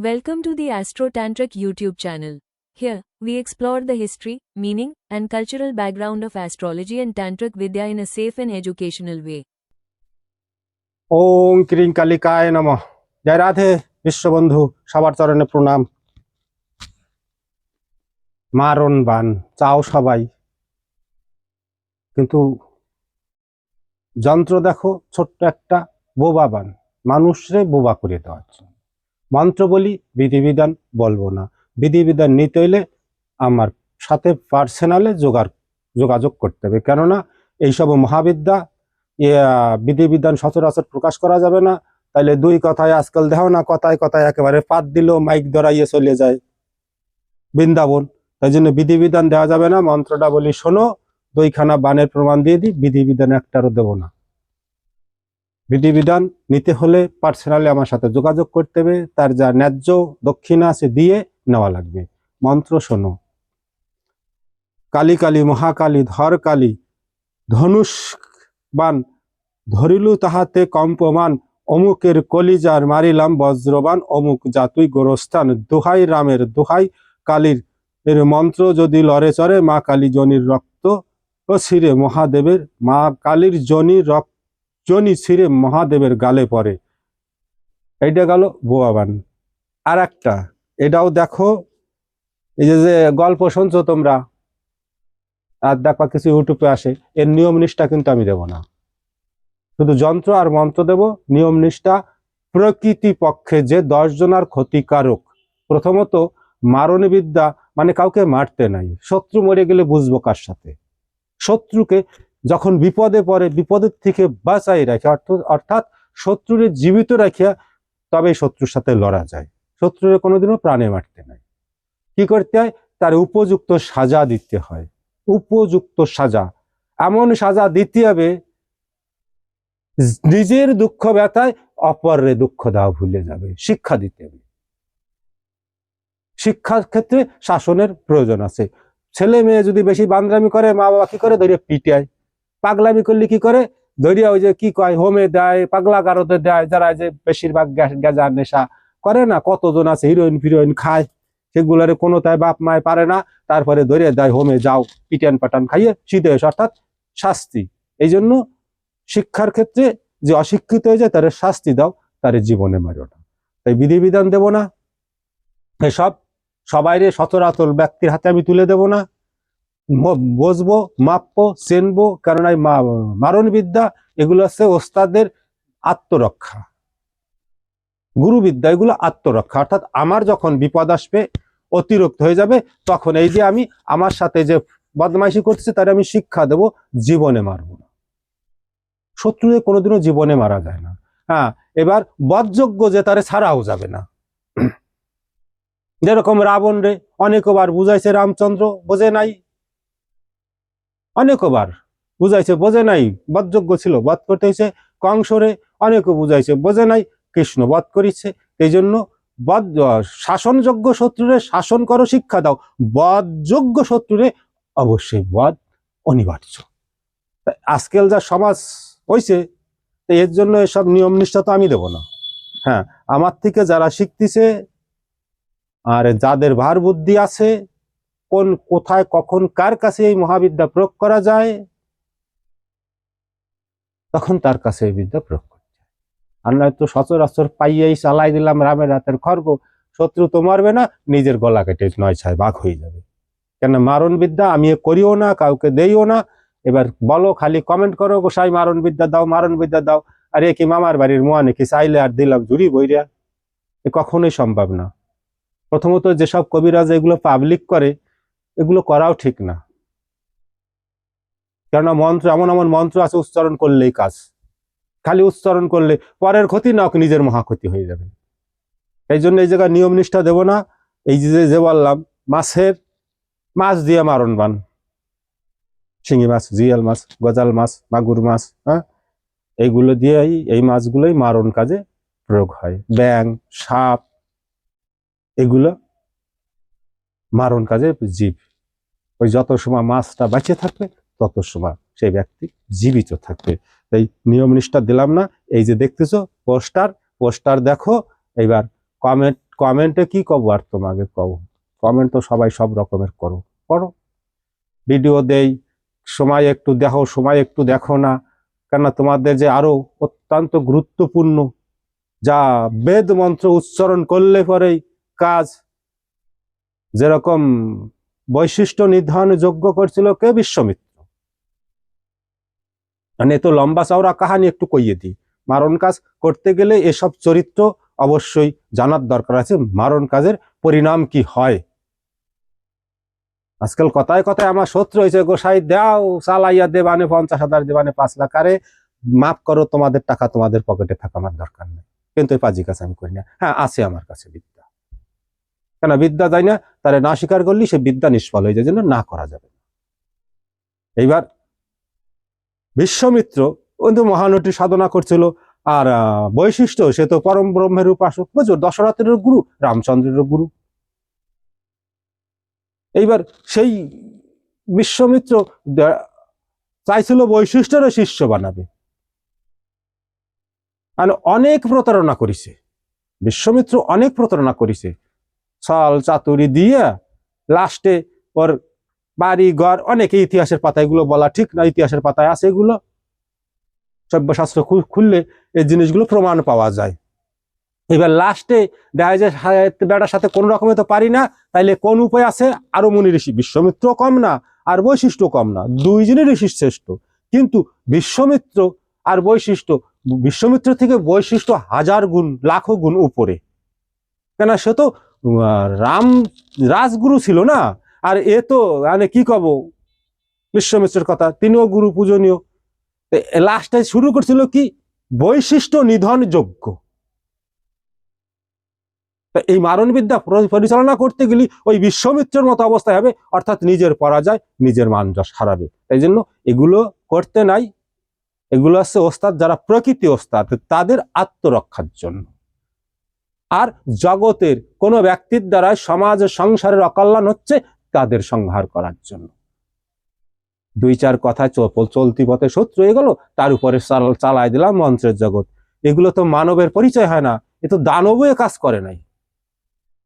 Welcome to the Astro Tantric YouTube channel. Here, we explore the history, meaning, and cultural background of astrology and Tantric Vidya in a safe and educational way. ওম ক্রিং কালিকায় নমঃ। জয় রাধে বিশ্ববন্ধু, সবার চরণে প্রণাম। মারণ বান চাও সবাই, কিন্তু যন্ত্র দেখো ছোট্ট একটা বোবা বান, মানুষরে বোবা করে দেওয়ার জন্য। মন্ত্র বলি, বিধিবিধান বলবো না। বিধিবিধান নিতে হইলে আমার সাথে পার্সোনালে যোগাযোগ করতে হবে, কেননা এইসব মহাবিদ্যা বিধিবিধান সচরাচর প্রকাশ করা যাবে না। তাইলে দুই কথায় আজকাল দেখো না, কথায় কথায় একেবারে পাত দিল, মাইক ধরাইয়ে চলে যায় বৃন্দাবন। তাই জন্য বিধিবিধান দেওয়া যাবে না। মন্ত্রটা বলি শোনো, দুইখানা বানের প্রমাণ দিয়ে দিই, বিধিবিধান একটারও দেব না। বিধিবিধান নিতে হলে পার্সোনালি আমার সাথে যোগাযোগ করতে হবে, তার যা ন্যায্য দক্ষিণা আছে দিয়ে নেওয়া লাগবে। মন্ত্র শোনো। কালী কালী মহাকালী ধর কালী, ধনুষ বান ধরিলু তাহাতে কম্পমান, অমুকের কলিজার মারিলাম বজ্রবান, অমুক জাতুই গোরস্থান। দোহাই রামের দোহাই কালীর, এর মন্ত্র যদি লড়ে চড়ে, মা কালী জনির রক্ত ও ছিঁড়ে মহাদেবের, মা কালীর জনি ছিঁড়ে মহাদেবের গালে পড়ে। এইটা গেল বোয়াবান। আর একটা, এটাও দেখো, এই যে গল্প শুনছো তোমরা, আর দেখবা কিছু ইউটিউবে আসে, এর নিয়ম নিষ্ঠা কিন্তু আমি দেব না। শুধু যন্ত্র আর মন্ত্র দেব, নিয়ম নিষ্ঠা প্রকৃতি পক্ষে যে 10 জনার ক্ষতিকারক। প্রথমত মারণ বিদ্যা, মানে কাউকে মারতে নাই। শত্রু মরে গেলে বুঝবো কার সাথে। শত্রুকে যখন বিপদে পড়ে, বিপদের থেকে বাঁচাই রাখে, অর্থাৎ শত্রুরে জীবিত রাখিয়া তবে শত্রুর সাথে লড়া যায়। শত্রুরে কোনোদিনও প্রাণে মারতে নাই। কি করতে হয়? তার উপযুক্ত সাজা দিতে হয়। উপযুক্ত সাজা, এমন সাজা দিতে হবে নিজের দুঃখ ব্যথায় অপরের দুঃখ দেওয়া ভুলে যাবে। শিক্ষা দিতে হবে। শিক্ষার ক্ষেত্রে শাসনের প্রয়োজন আছে। ছেলে মেয়ে যদি বেশি বান্দরামি করে, মা বাবা কি করে? ধরিয়ে পিটায়। পাগলামি করলে কি করে? ধরিয়া ওই যে কি কয়, হোমে দেয়, পাগলা গারদে দেয়। যারা যে বেশিরভাগ গেজা নেশা করে না, কতজন আছে হিরোইন ফিরোইন খায়, সেগুলারে কোনো তাই বাপ মায় পারে না, তারপরে ধরিয়ে দেয় হোমে যাও, পিটান পাটান খাইয়ে শীতে, অর্থাৎ শাস্তি। এই জন্য শিক্ষার ক্ষেত্রে যে অশিক্ষিত হয়ে যায়, তার শাস্তি দাও, তার জীবনে মারো না। তাই বিধিবিধান দেব না। এসব সবাইরে সচরাচর ব্যক্তির হাতে আমি তুলে দেব না। বসবো, মাপবো, চেনবো, কারণ এই মারণ বিদ্যা এগুলো হচ্ছে ওস্তাদের আত্মরক্ষা। গুরুবিদ্যা এগুলো আত্মরক্ষা, অর্থাৎ আমার যখন বিপদ আসবে, অতিরিক্ত হয়ে যাবে, তখন এই যে আমি আমার সাথে যে বদমাইশি করতেছে, তার আমি শিক্ষা দেব, জীবনে মারবো না। শত্রুরে কোনোদিনও জীবনে মারা যায় না। হ্যাঁ, এবার বদযোগ্য যে তারে ছাড়াও যাবে না। যেরকম রাবণ রে অনেকবার বুঝাইছে রামচন্দ্র, বোঝে নাই। অনেকবার বুঝাইছে, বোঝে নাই। বদযোগ্য ছিল, বধ করতে হয়েছে। কংসরে অনেক বুঝাইছে, বোঝে নাই। কৃষ্ণ বধ করিছে। এই জন্য শাসনযোগ্য শত্রুরে শাসন করো, শিক্ষা দাও। বধযোগ্য শত্রুরে অবশ্যই বধ অনিবার্য। আজকাল যা সমাজ হয়েছে, এর জন্য এসব নিয়ম নিষ্ঠা তো আমি দেব না। হ্যাঁ, আমার থেকে যারা শিখতেছে আর যাদের ভার বুদ্ধি আছে, কোথায় কখন কার কাছে এই মহাবিদ্যা প্রয়োগ করা যায়, তখন তার কাছে এই বিদ্যা প্রয়োগ করতে হয়। আর নয়তো সচরাচর পাইয়াই চালাই দিলাম রামের রাতের খড়গ, শত্রু তো মরবে না, নিজের গলা কেটে 9 ভাগ হয়ে যাবে। কেন মারণ বিদ্যা আমি করিও না, কাউকে দেইও না। এবার বলো, খালি কমেন্ট করো, গোসাই মারণ বিদ্যা দাও, মারণ বিদ্যা দাও। আর এ কি মামার বাড়ির মোয়া নাকি, চাইলে আর দিলাম ঝুড়ি বইরা? এ কখনোই সম্ভব না। প্রথমত যেসব কবিরাজ এগুলো পাবলিক করে, এগুলো করাও ঠিক না। কেননা মন্ত্র, এমন এমন মন্ত্র আছে উচ্চারণ করলেই কাজ। খালি উচ্চারণ করলে পরের ক্ষতি না, নিজের মহাক্ষতি হয়ে যাবে। এই জন্য এই জায়গায় নিয়ম নিষ্ঠা দেব না। এই যে বললাম, মাছ দিয়ে মারণ বান, শিঙি মাছ, জিয়াল মাছ, গজাল মাছ, মাগুর মাছ, হ্যাঁ, এইগুলো দিয়েই, এই মাছগুলোই মারণ কাজে প্রয়োগ হয়। ব্যাং, সাপ, এগুলো মারণ কাজে জীব। ওই যত সময় মাছটা বেঁচে থাকবে, তত সময় সেই ব্যক্তি জীবিত থাকবে। তাই নিয়ম নিষ্ঠা দিলাম না। এই যে দেখতেছো পোস্টার দেখো, এইবার কমেন্টে কি কব আর তোমাকে কব, কমেন্ট তো সবাই সব রকমের করো করো, ভিডিও দেই, সময় একটু দেখো, সময় একটু দেখো না, কেননা তোমাদের যে আরো অত্যন্ত গুরুত্বপূর্ণ যা বেদ মন্ত্র উচ্চারণ করলে পরেই কাজ, যেরকম বৈশিষ্ট্য নির্ধারণ যোগ্য করছিল কে? বিশ্বমিত্র। মানে তো লম্বা চওড়া কাহানি একটু কইয়ে দিই। মারণ কাজ করতে গেলে এসব চরিত্র অবশ্যই জানার দরকার আছে, মারণ কাজের পরিণাম কি হয়। আজকাল কথায় কথায় আমার শত্রু হয়েছে, গোসাই দাও চালাইয়া দেবানে 50,000 দেবানে 5 লাখ, আরে মাফ করো, তোমাদের টাকা তোমাদের পকেটে থাকা আমার দরকার নেই, কিন্তু এই পাজি কাজ আমি করি না। হ্যাঁ, আছে আমার কাছে বিদ্যা, কেন বিদ্যা যাই না, তারে না স্বীকার করলি সে বিদ্যা নিষ্ফল হয়ে যায়, জন্য না করা যাবে। এইবার বিশ্বমিত্র কিন্তু মহানটী সাধনা করছিল, আর বৈশিষ্ট্য সে তো পরম ব্রহ্মের উপাসক, বুঝো দশরথের গুরু, রামচন্দ্রের গুরু। এইবার সেই বিশ্বমিত্র চাইছিল বৈশিষ্ট্যের শিষ্য বানাবে, আর অনেক প্রতারণা করেছে বিশ্বমিত্র, অনেক প্রতারণা করেছে, ছল চাতুরি দিয়ে লাস্টে ওর বাড়ি ঘর, অনেকে ইতিহাসের পাতায় এগুলো বলা ঠিক না, ইতিহাসের পাতায় আছে এগুলো, সভ্যশাস্ত্র খুললে এই জিনিসগুলো প্রমাণ পাওয়া যায়। এবার লাস্টে দেখা যায় বেটার সাথে কোন রকমে তো পারি না, তাইলে কোন উপায় আছে? আরো মুনি ঋষি, বিশ্বমিত্র কম না আর বৈশিষ্ট্য কম না, দুইজনই ঋষি শ্রেষ্ঠ, কিন্তু বিশ্বমিত্র আর বৈশিষ্ট্য, বিশ্বমিত্র থেকে বৈশিষ্ট্য 1000 গুণ লাখো গুণ উপরে, কেন সে তো রাম রাজগুরু ছিল না, আর এ তো মানে কি কব বিশ্বমিত্রের কথা, তিনিও গুরু পূজনীয়। লাস্টে শুরু করছিল কি? বৈশিষ্ট্য নিধন যোগ্য। এই মারণ বিদ্যা পরিচালনা করতে গেলে ওই বিশ্বমিত্রের মতো অবস্থা হবে, অর্থাৎ নিজের পরাজয় নিজের মান যশ হারাবে। এই জন্য এগুলো করতে নাই, এগুলো হচ্ছে ওস্তাদ যারা প্রকৃতি ওস্তাদ, তাদের আত্মরক্ষার জন্য, আর জগতের কোন ব্যক্তির দ্বারা সমাজ সংসারের অকল্যাণ হচ্ছে তাদের সংহার করার জন্য। 2-4 কথা চলতি পথে শত্রু হয়ে গেল, তার উপরে চালায় দিলাম মন্ত্রের জগৎ। এগুলো তো মানবের পরিচয় হয় না, এ তো দানবও কাজ করে নাই।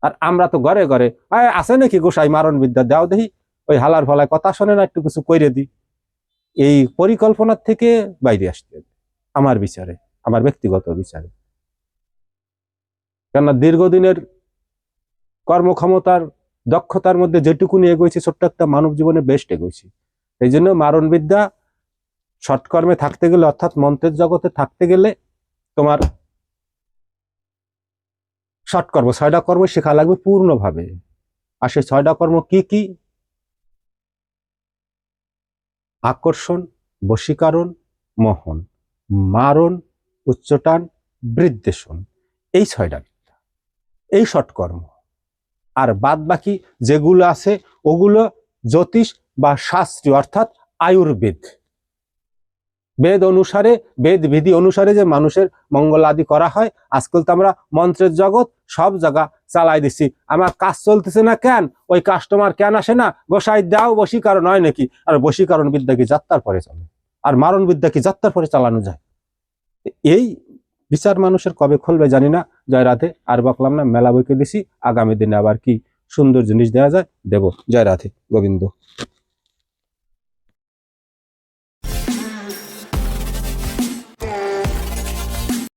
আর আমরা তো ঘরে ঘরে আছে নাকি গোসাই মারণ বিদ্যা দাও দেখি, ওই হালার ফলায় কথা শোনে না, একটু কিছু কইরে দি। এই পরিকল্পনার থেকে বাইরে আসতে হবে আমার বিচারে, আমার ব্যক্তিগত বিচারে। কেননা দীর্ঘদিনের কর্মক্ষমতার দক্ষতার মধ্যে যেটুকুনি এগোইছি, ছোট্ট একটা মানব জীবনে বেস্ট এগোইছি। এই জন্য মারণ বিদ্যা সৎকর্মে থাকতে গেলে, অর্থাৎ মন্ত্রের জগতে থাকতে গেলে তোমার সৎকর্ম 6টা কর্ম শেখা লাগবে পূর্ণভাবে। আর সেই 6টা কর্ম কি কি? আকর্ষণ, বশীকরণ, মোহন, মারণ, উচ্চটান, বৃদ্দেশন, এই 6টা বিদ্যা, এই সৎকর্ম। আর বাদ বাকি যেগুলো আছে ওগুলো জ্যোতিষ বা শাস্ত্রীয়, অর্থাৎ আয়ুর্বেদ, বেদ অনুসারে, বেদ বিধি অনুসারে যে মানুষের মঙ্গল আদি করা হয়। আজকাল তো আমরা মন্ত্রের জগৎ সব জায়গা চালাই দিচ্ছি, আমার কাজ চলতেছে না কেন, ওই কাস্টমার কেন আসে না, গোসাই দাও বশীকরণ হয় নাকি? আর বশীকরণ বিদ্যা কি যাত্রার পরে চলে, আর মারণ বিদ্যা কি যাত্রার পরে চালানো যায়? এই বিচার মানুষের কবে খুলবে জানি না। জয় রাধে। আর বকলাম না, মেলা বইকে দিছি, আগামী দিনে আবার কি সুন্দর জিনিস দেওয়া যায় দেব। জয় রাধে গোবিন্দ।